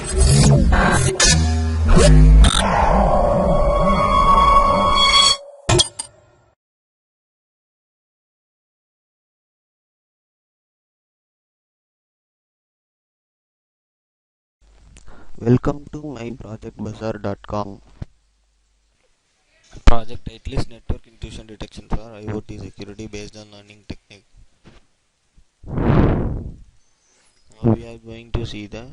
Welcome to MyProjectBazaar.com. Project title is Network Intrusion Detection for IoT Security based on learning technique. Now we are going to see the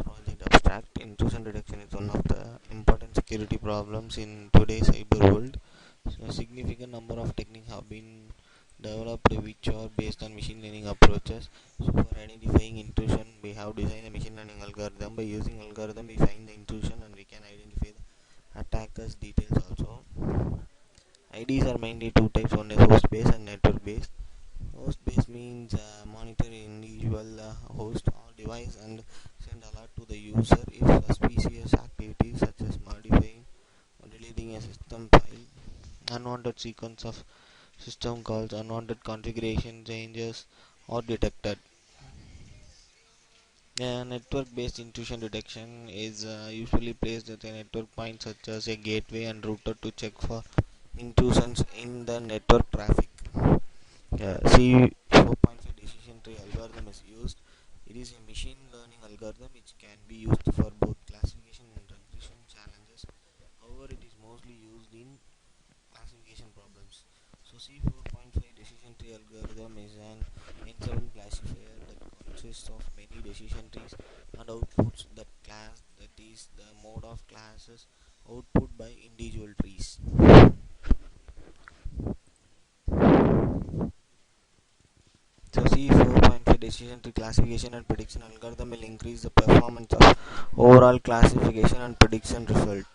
project abstract. Intrusion detection is one of the important security problems in today's cyber world. So a significant number of techniques have been developed which are based on machine learning approaches. So for identifying intrusion, we have designed a machine learning algorithm. By using algorithm, we find the intrusion and we can identify the attacker's details also. IDs are mainly two types, one is host based and network based. Host based means monitor individual host or device and send alert to the user if suspicious activities such as modifying or deleting a system file, unwanted sequence of system calls, unwanted configuration changes are detected. Network based intrusion detection is usually placed at a network point such as a gateway and router to check for intrusions in the network traffic. C4.5 decision tree algorithm is used. It is a machine learning algorithm which can be used for both classification and regression challenges. However, it is mostly used in classification problems. So C4.5 decision tree algorithm is an N7 classifier that consists of many decision trees and outputs that is the mode of classes output by individual trees. So C4.5 decision tree classification and prediction algorithm will increase the performance of overall classification and prediction result.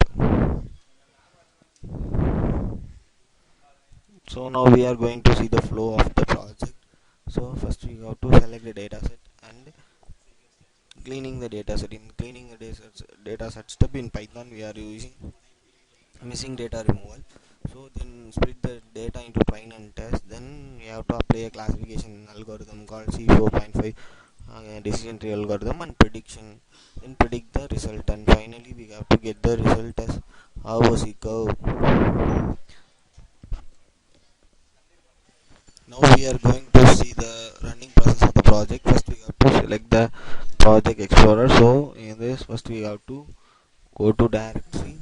So now we are going to see the flow of the project. So first we have to select the dataset and cleaning the dataset. In cleaning the dataset step in Python we are using missing data removal. So then split the data into train and test. Then we have to apply a classification algorithm called C4.5 decision tree algorithm and prediction. Then predict the result and finally we have to get the result as ROC curve. Now we are going to see the running process of the project. First we have to select the project explorer. So in this first we have to go to directory.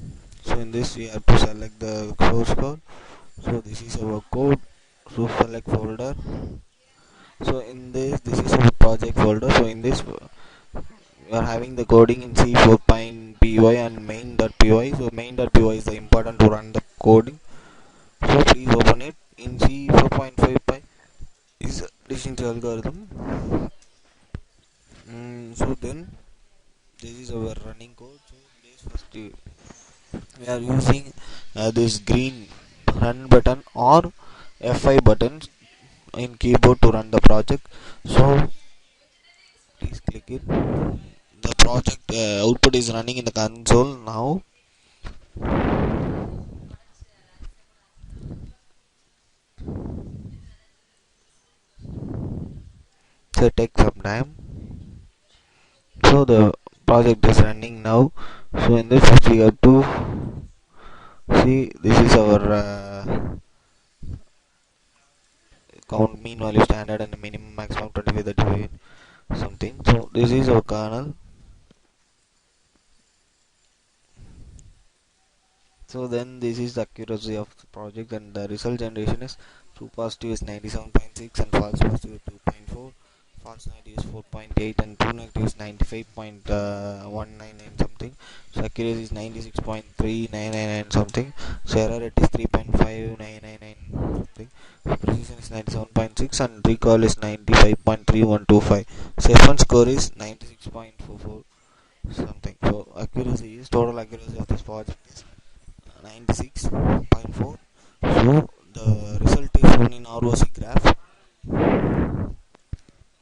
So in this we have to select the source code. So this is our code. So select folder. So in this is our project folder. So in this we are having the coding in C4.py and main.py. So main.py is the important to run the coding. So please open it. In C4.5 is decision tree algorithm. So then this is our running code. So this first we are using this green run button or F5 buttons in keyboard to run the project. So please click it. The project output is running in the console now. So it takes some time. So the project is running now. So in this first we have to see this is our count mean value standard and minimum maximum 25 35 something. So this is our kernel. So then this is the accuracy of the project and the result generation is true positive is 97.6 and false positive is 2.4, false negative is 4.8 and true negative is 95.199 something. So accuracy is 96.399 something. So error rate is 3.5999 something. So precision is 97.6 and recall is 95.3125. Safe and score is 96.44 something. So accuracy is total accuracy of this project is 96.4. So the result is shown in ROC graph.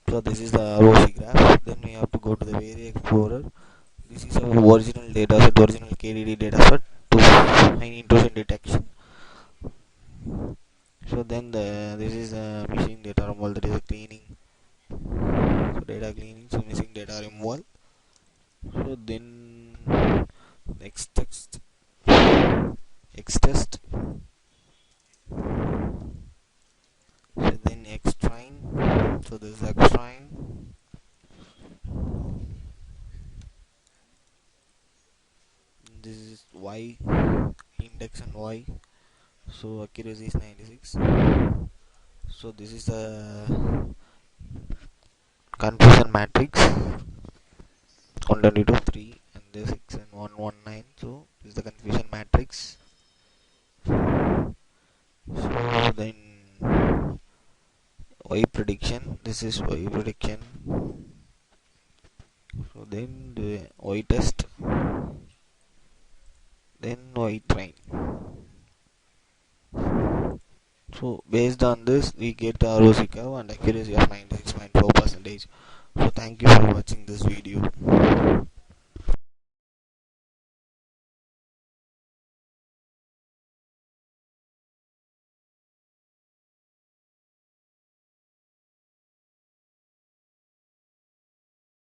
So this is the ROC graph. Then we have to go to the Area Explorer. This is our original dataset, original KDD dataset to find intrusion detection. So then this is the missing data removal, that is a cleaning. So data cleaning, so missing data removal. So then next text x test, so then x train, so this is x train, this is y index and y, so accuracy is 96. So this is the confusion matrix 122 3 and the 6 and 119. So this is the confusion matrix. So then y prediction, this is y prediction. So then the y test, then y train. So based on this we get the ROC curve and accuracy of 96.4%. So thank you for watching this video.